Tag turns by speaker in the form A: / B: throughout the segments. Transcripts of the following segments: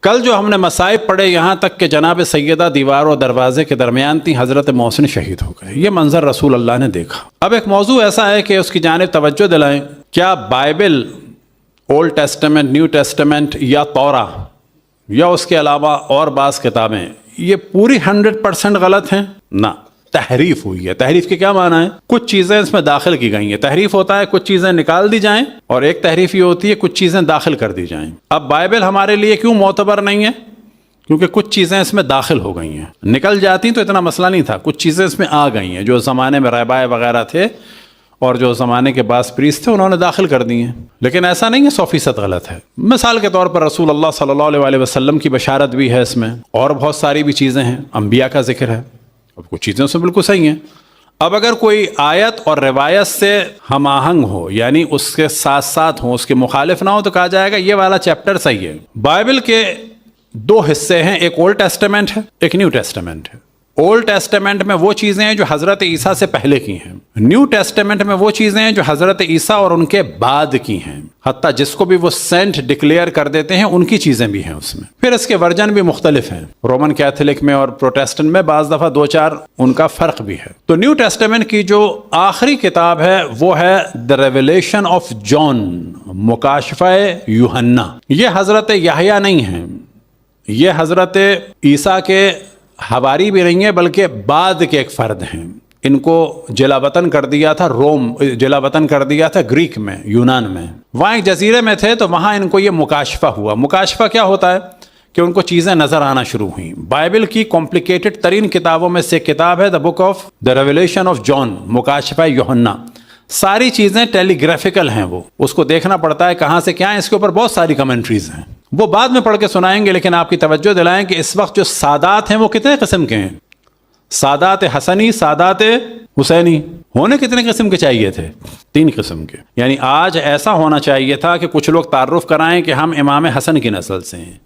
A: کل جو ہم نے مصائب پڑھے یہاں تک کہ جناب سیدہ دیوار و دروازے کے درمیان تھی، حضرت محسن شہید ہو گئے. یہ منظر رسول اللہ نے دیکھا. اب ایک موضوع ایسا ہے کہ اس کی جانب توجہ دلائیں. کیا Bible, old testament, new testament یا تورا یا اس کے علاوہ اور بعض کتابیں یہ پوری 100% غلط ہیں؟ نہ، تحریف ہوئی ہے. تحریف کے کیا معنی ہے؟ کچھ چیزیں اس میں داخل کی گئی ہیں. تحریف ہوتا ہے کچھ چیزیں نکال دی جائیں، اور ایک تحریف یہ ہوتی ہے کچھ چیزیں داخل کر دی جائیں. اب بائبل ہمارے لیے کیوں معتبر نہیں ہے؟ کیونکہ کچھ چیزیں اس میں داخل ہو گئی ہیں. نکل جاتی تو اتنا مسئلہ نہیں تھا، کچھ چیزیں اس میں آ گئی ہیں جو زمانے میں رہبائے وغیرہ تھے اور جو زمانے کے بعض پریس تھے انہوں نے داخل کر دی ہیں. لیکن ایسا نہیں ہے 100% غلط ہے. مثال کے طور پر رسول اللہ صلی اللہ علیہ وسلم کی بشارت بھی ہے اس میں، اور بہت ساری بھی چیزیں ہیں، انبیاء کا ذکر ہے. اب کچھ چیزیں اس میں بالکل صحیح ہیں. اب اگر کوئی آیت اور روایت سے ہم آہنگ ہو، یعنی اس کے ساتھ ساتھ ہو، اس کے مخالف نہ ہو، تو کہا جائے گا یہ والا چیپٹر صحیح ہے. بائبل کے 2 حصے ہیں، ایک اولڈ ٹیسٹمنٹ ہے، ایک نیو ٹیسٹمنٹ ہے. اولڈ ٹیسٹمنٹ میں وہ چیزیں ہیں جو حضرت عیسیٰ سے پہلے کی ہیں. نیو ٹیسٹمنٹ میں وہ چیزیں ہیں جو حضرت عیسیٰ اور ان کے بعد کی ہیں. حتیٰ جس کو بھی وہ سینٹ ڈکلیئر کر دیتے ہیں ان کی چیزیں بھی ہیں اس میں. پھر اس کے ورژن بھی مختلف ہیں. رومن کیتھولک میں اور پروٹیسٹنٹ میں بعض دفعہ 2-4 ان کا فرق بھی ہے. تو نیو ٹیسٹمنٹ کی جو آخری کتاب ہے وہ ہے دا ریویلیشن آف جان، مکاشفہ یوحنا. یہ حضرت یحییٰ نہیں ہیں، یہ حضرت عیسیٰ کے حواری بھی نہیں ہے، بلکہ بعد کے ایک فرد ہیں. ان کو جلا وطن کر دیا تھا جلا وطن کر دیا تھا گریک میں، یونان میں. وہاں ایک جزیرے میں تھے تو وہاں ان کو یہ مکاشفہ ہوا. مکاشفہ کیا ہوتا ہے؟ کہ ان کو چیزیں نظر آنا شروع ہوئیں. بائبل کی کمپلیکیٹڈ ترین کتابوں میں سے ایک کتاب ہے the book of the revelation of John, مکاشفہ یوحنا. ساری چیزیں ٹیلی گرافیکل ہیں، وہ اس کو دیکھنا پڑتا ہے کہاں سے کیا ہے. اس کے اوپر بہت ساری کمنٹریز ہیں، وہ بعد میں پڑھ کے سنائیں گے. لیکن آپ کی توجہ دلائیں کہ اس وقت جو سادات ہیں وہ کتنے قسم کے ہیں؟ سادات حسنی، سادات حسینی. ہونے کتنے قسم کے چاہیے تھے؟ 3 قسم کے. یعنی آج ایسا ہونا چاہیے تھا کہ کچھ لوگ تعارف کرائیں کہ ہم امام حسن کی نسل سے ہیں،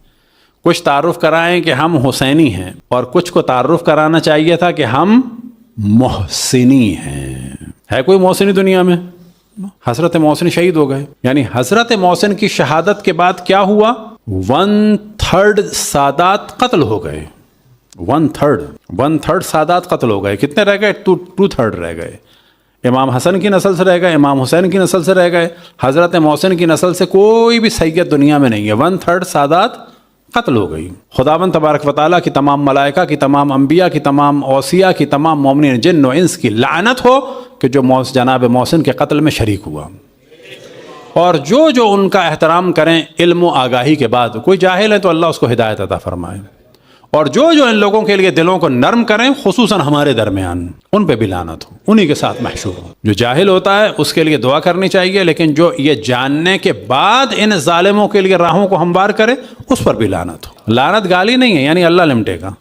A: کچھ تعارف کرائیں کہ ہم حسینی ہیں، اور کچھ کو تعارف کرانا چاہیے تھا کہ ہم محسنی ہیں. ہے کوئی محسنی دنیا میں؟ حضرت محسن شہید ہو گئے. یعنی حضرت محسن کی شہادت کے بعد کیا ہوا؟ 1/3 سادات قتل ہو گئے. 1/3 سادات قتل ہو گئے. کتنے رہ گئے؟ 2/3 رہ گئے. امام حسن کی نسل سے رہ گئے، امام حسین کی نسل سے رہ گئے. حضرت محسن کی نسل سے کوئی بھی سید دنیا میں نہیں ہے. 1/3 سادات قتل ہو گئی. خداوند تبارک و تعالیٰ کی تمام ملائکہ کی، تمام انبیاء کی، تمام اوصیاء کی، تمام مومنین جن و انس کی لعنت ہو کہ جو جناب محسن کے قتل میں شریک ہوا. اور جو ان کا احترام کریں علم و آگاہی کے بعد. کوئی جاہل ہے تو اللہ اس کو ہدایت عطا فرمائے. اور جو ان لوگوں کے لیے دلوں کو نرم کریں، خصوصاً ہمارے درمیان، ان پہ بھی لعنت ہو، انہی کے ساتھ محشور ہو. جو جاہل ہوتا ہے اس کے لیے دعا کرنی چاہیے، لیکن جو یہ جاننے کے بعد ان ظالموں کے لیے راہوں کو ہموار کرے اس پر بھی لعنت ہو. لعنت گالی نہیں ہے، یعنی اللہ لمٹے گا.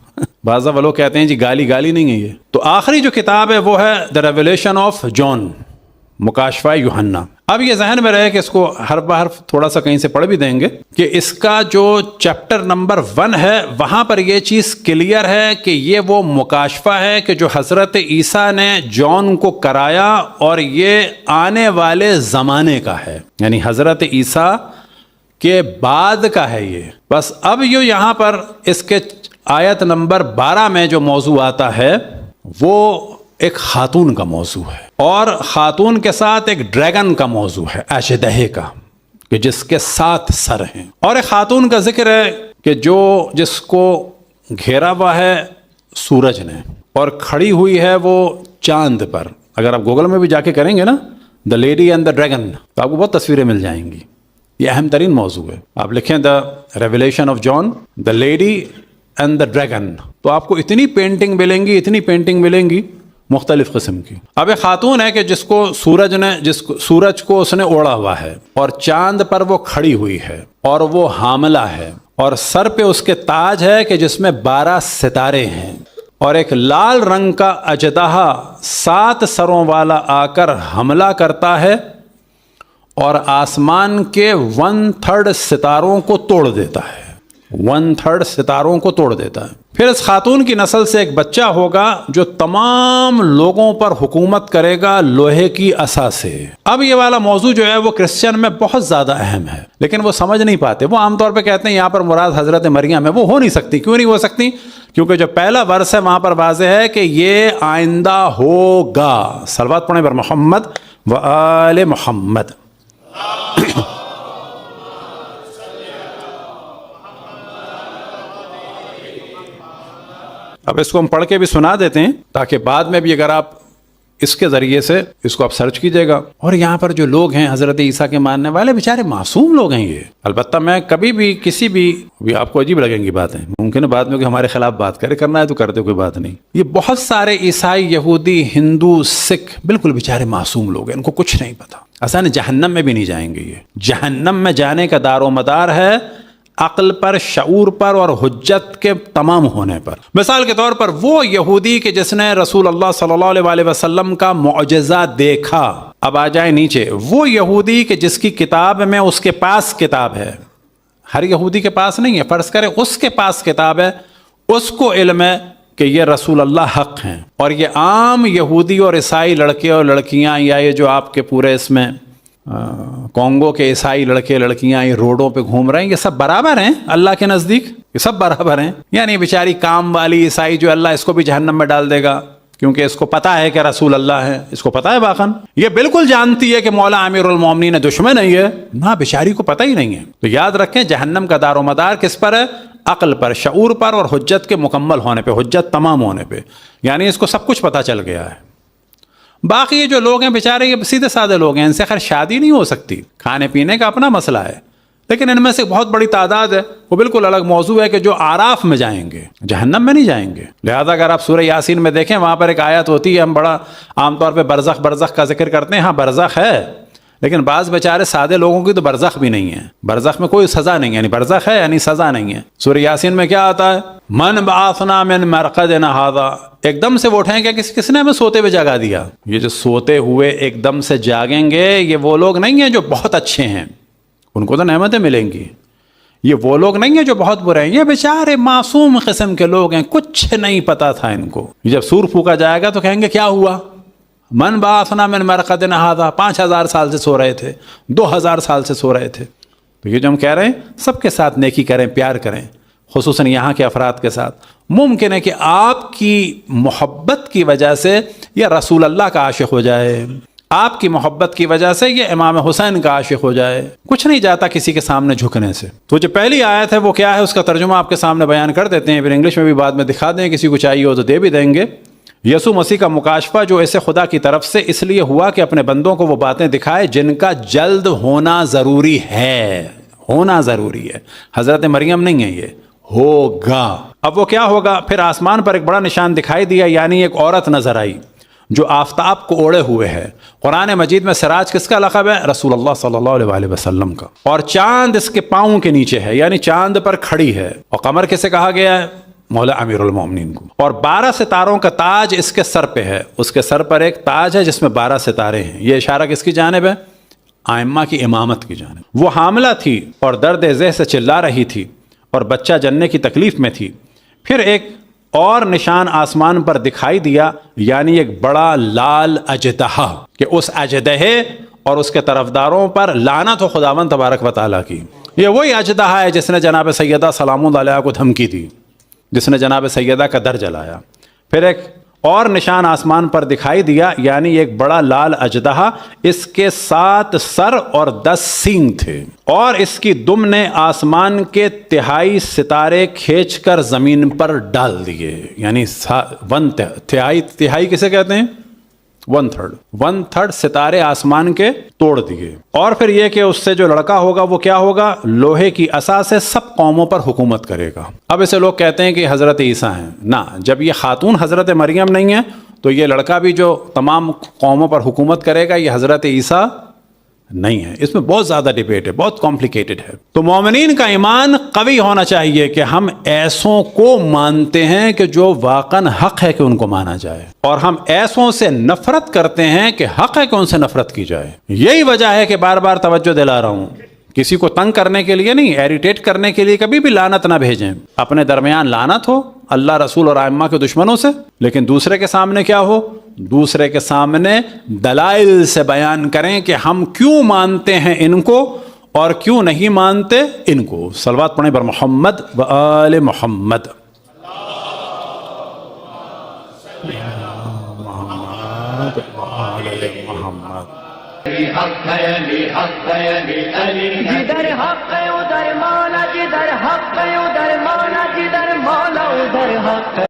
A: بعض لوگ کہتے ہیں جی گالی نہیں ہے یہ. تو آخری جو کتاب ہے وہ ہے دا ریویلیشن آف جان، مکاشفہ یوحنا. اب یہ ذہن میں رہے کہ اس کو حرف بحرف تھوڑا سا کہیں سے پڑھ بھی دیں گے کہ اس کا جو چیپٹر نمبر 1 ہے وہاں پر یہ چیز کلیئر ہے کہ یہ وہ مکاشفہ ہے کہ جو حضرت عیسیٰ نے جان کو کرایا، اور یہ آنے والے زمانے کا ہے، یعنی حضرت عیسیٰ کے بعد کا ہے یہ. بس اب یہاں پر اس کے آیت نمبر 12 میں جو موضوع آتا ہے وہ ایک خاتون کا موضوع ہے، اور خاتون کے ساتھ ایک ڈریگن کا موضوع ہے، اشدہے کا، کہ جس کے 7 سر ہیں. اور ایک خاتون کا ذکر ہے کہ جس کو گھیرا ہوا ہے سورج نے، اور کھڑی ہوئی ہے وہ چاند پر. اگر آپ گوگل میں بھی جا کے کریں گے نا دا لیڈی اینڈ دا ڈریگن تو آپ کو بہت تصویریں مل جائیں گی. یہ اہم ترین موضوع ہے. آپ لکھیں the revelation of John, the lady and the dragon, تو آپ کو اتنی پینٹنگ ملیں گی مختلف قسم کی. اب ایک خاتون ہے کہ جس کو سورج کو اس نے اوڑا ہوا ہے، اور چاند پر وہ کھڑی ہوئی ہے، اور وہ حاملہ ہے، اور سر پہ اس کے تاج ہے کہ جس میں 12 ستارے ہیں، اور ایک لال رنگ کا اژدہا 7 سروں والا آ کر حملہ کرتا ہے اور آسمان کے 1/3 ستاروں کو توڑ دیتا ہے. 1/3 ستاروں کو توڑ دیتا ہے۔ پھر اس خاتون کی نسل سے ایک بچہ ہوگا جو تمام لوگوں پر حکومت کرے گا لوہے کی عصا سے۔ اب یہ والا موضوع جو ہے وہ کرسچن میں بہت زیادہ اہم ہے، لیکن وہ سمجھ نہیں پاتے۔ وہ عام طور پہ کہتے ہیں یہاں پر مراد حضرت مریم ہے، وہ ہو نہیں سکتی۔ کیوں نہیں ہو سکتی؟ کیونکہ جو پہلا ورس ہے وہاں پر واضح ہے کہ یہ آئندہ ہوگا۔ صلوات پڑھیں پر محمد و آل محمد۔ اب اس کو ہم پڑھ کے بھی سنا دیتے ہیں تاکہ بعد میں بھی اگر آپ اس کے ذریعے سے اس کو آپ سرچ کیجئے گا۔ اور یہاں پر جو لوگ ہیں حضرت عیسیٰ کے ماننے والے بیچارے معصوم لوگ ہیں یہ۔ البتہ میں کبھی بھی کسی بھی آپ کو عجیب لگیں گی باتیں، ممکن ہے بعد میں کہ ہمارے خلاف بات کرنا ہے تو کرتے، کوئی بات نہیں۔ یہ بہت سارے عیسائی، یہودی، ہندو، سکھ بالکل بیچارے معصوم لوگ ہیں، ان کو کچھ نہیں پتا۔ اصل جہنم میں بھی نہیں جائیں گے۔ یہ جہنم میں جانے کا دار و مدار ہے عقل پر، شعور پر اور حجت کے تمام ہونے پر۔ مثال کے طور پر وہ یہودی کہ جس نے رسول اللہ صلی اللہ علیہ وسلم کا معجزہ دیکھا، اب آ جائیں نیچے، وہ یہودی کہ جس کی کتاب میں اس کے پاس کتاب ہے، ہر یہودی کے پاس نہیں ہے، فرض کریں اس کے پاس کتاب ہے، اس کو علم ہے کہ یہ رسول اللہ حق ہیں، اور یہ عام یہودی اور عیسائی لڑکے اور لڑکیاں، یا یہ جو آپ کے پورے اس میں کونگو کے عیسائی لڑکے لڑکیاں یہ روڈوں پہ گھوم رہے ہیں، یہ سب برابر ہیں اللہ کے نزدیک، یہ سب برابر ہیں۔ یعنی بیچاری کام والی عیسائی جو اللہ اس کو بھی جہنم میں ڈال دے گا کیونکہ اس کو پتا ہے کہ رسول اللہ ہے، اس کو پتا ہے باخن، یہ بالکل جانتی ہے کہ مولا امیر المومنین دشمن نہیں ہے، نہ بیچاری کو پتہ ہی نہیں ہے۔ تو یاد رکھیں جہنم کا دار و مدار کس پر ہے؟ عقل پر، شعور پر اور حجت کے مکمل ہونے پہ، حجت تمام ہونے پہ، یعنی اس کو سب کچھ پتہ چل گیا ہے۔ باقی یہ جو لوگ ہیں بیچارے یہ سیدھے سادے لوگ ہیں، ان سے خیر شادی نہیں ہو سکتی، کھانے پینے کا اپنا مسئلہ ہے، لیکن ان میں سے بہت بڑی تعداد ہے، وہ بالکل الگ موضوع ہے کہ جو آراف میں جائیں گے، جہنم میں نہیں جائیں گے۔ لہذا اگر آپ سورہ یاسین میں دیکھیں وہاں پر ایک آیت ہوتی ہے، ہم بڑا عام طور پہ برزخ کا ذکر کرتے ہیں، ہاں برزخ ہے، لیکن بعض بیچارے سادے لوگوں کی تو برزخ بھی نہیں ہے، برزخ میں کوئی سزا نہیں ہے، یعنی برزخ ہے یعنی سزا نہیں ہے۔ سورہ یاسین میں کیا آتا ہے؟ من بعثنا من مرقدنا ھذا، ایک دم سے وہ اٹھیں کہ کس نے ہمیں سوتے ہوئے جگا دیا۔ یہ جو سوتے ہوئے ایک دم سے جاگیں گے، یہ وہ لوگ نہیں ہیں جو بہت اچھے ہیں، ان کو تو نعمتیں ملیں گی۔ یہ وہ لوگ نہیں ہیں جو بہت برے ہیں، یہ بیچارے معصوم قسم کے لوگ ہیں، کچھ نہیں پتا تھا ان کو۔ جب سور پھونکا جائے گا تو کہیں گے کیا ہوا؟ من بعثنا من مرقدنا ھذا، 5000 سال سے سو رہے تھے، 2000 سال سے سو رہے تھے۔ تو یہ جو ہم کہہ رہے ہیں سب کے ساتھ نیکی کریں، پیار کریں، خصوصاً یہاں کے افراد کے ساتھ۔ ممکن ہے کہ آپ کی محبت کی وجہ سے یہ رسول اللہ کا عاشق ہو جائے، آپ کی محبت کی وجہ سے یہ امام حسین کا عاشق ہو جائے، کچھ نہیں جاتا کسی کے سامنے جھکنے سے۔ تو جو پہلی آیت ہے وہ کیا ہے، اس کا ترجمہ آپ کے سامنے بیان کر دیتے ہیں، پھر انگلش میں بھی بعد میں دکھا دیں، کسی کو چاہیے ہو تو دے بھی دیں گے۔ یسوع مسیح کا مکاشفہ جو اسے خدا کی طرف سے اس لیے ہوا کہ اپنے بندوں کو وہ باتیں دکھائے جن کا جلد ہونا ضروری ہے، ہونا ضروری ہے۔ حضرت مریم نہیں ہے، یہ ہوگا۔ اب وہ کیا ہوگا؟ پھر آسمان پر ایک بڑا نشان دکھائی دیا، یعنی ایک عورت نظر آئی جو آفتاب کو اوڑے ہوئے ہے۔ قرآن مجید میں سراج کس کا لقب ہے؟ رسول اللہ صلی اللہ علیہ وسلم کا۔ اور چاند اس کے پاؤں کے نیچے ہے، یعنی چاند پر کھڑی ہے۔ اور قمر کسے کہا گیا ہے؟ مولا امیر المومنین کو۔ اور 12 ستاروں کا تاج اس کے سر پہ ہے، اس کے سر پر ایک تاج ہے جس میں 12 ستارے ہیں۔ یہ اشارہ کس کی جانب ہے؟ ائمہ کی امامت کی جانب۔ وہ حاملہ تھی اور درد ذہ سے چلا رہی تھی اور بچہ جننے کی تکلیف میں تھی۔ پھر ایک اور نشان آسمان پر دکھائی دیا، یعنی ایک بڑا لال اژدہا، کہ اس اژدہے اور اس کے طرفداروں پر لعنت ہو خداوند تبارک و تعالیٰ کی۔ یہ وہی اژدہا ہے جس نے جناب سیدہ سلام اللہ علیہا کو دھمکی دی، جس نے جناب سیدہ کا در جلایا۔ پھر ایک اور نشان آسمان پر دکھائی دیا، یعنی ایک بڑا لال اژدہا، اس کے 7 سر اور 10 سینگ تھے، اور اس کی دم نے آسمان کے 3 ستارے کھینچ کر زمین پر ڈال دیے، یعنی 1/3 کسے کہتے ہیں؟ 1/3 ستارے آسمان کے توڑ دیے۔ اور پھر یہ کہ اس سے جو لڑکا ہوگا وہ کیا ہوگا؟ لوہے کی عصا سے سب قوموں پر حکومت کرے گا۔ اب اسے لوگ کہتے ہیں کہ حضرت عیسیٰ ہیں، نہ، جب یہ خاتون حضرت مریم نہیں ہے تو یہ لڑکا بھی جو تمام قوموں پر حکومت کرے گا یہ حضرت عیسیٰ نہیں ہے۔ اس میں بہت زیادہ ڈیبیٹ ہے، بہت کمپلیکیٹڈ ہے۔ تو مومنین کا ایمان قوی ہونا چاہیے کہ ہم ایسوں کو مانتے ہیں کہ جو واقعاً حق ہے کہ ان کو مانا جائے، اور ہم ایسوں سے نفرت کرتے ہیں کہ حق ہے کہ ان سے نفرت کی جائے۔ یہی وجہ ہے کہ بار بار توجہ دلا رہا ہوں کسی کو تنگ کرنے کے لیے نہیں، ایریٹیٹ کرنے کے لیے کبھی بھی لعنت نہ بھیجیں. اپنے درمیان لعنت ہو اللہ رسول اور ائمہ کے دشمنوں سے، لیکن دوسرے کے سامنے کیا ہو؟ دوسرے کے سامنے دلائل سے بیان کریں کہ ہم کیوں مانتے ہیں ان کو اور کیوں نہیں مانتے ان کو. صلوات پڑھیں بر محمد و آل محمد.
B: جدھر حق ادھر مولا، جدھر حق ادھر مولا، جدھر مولا ادھر حق.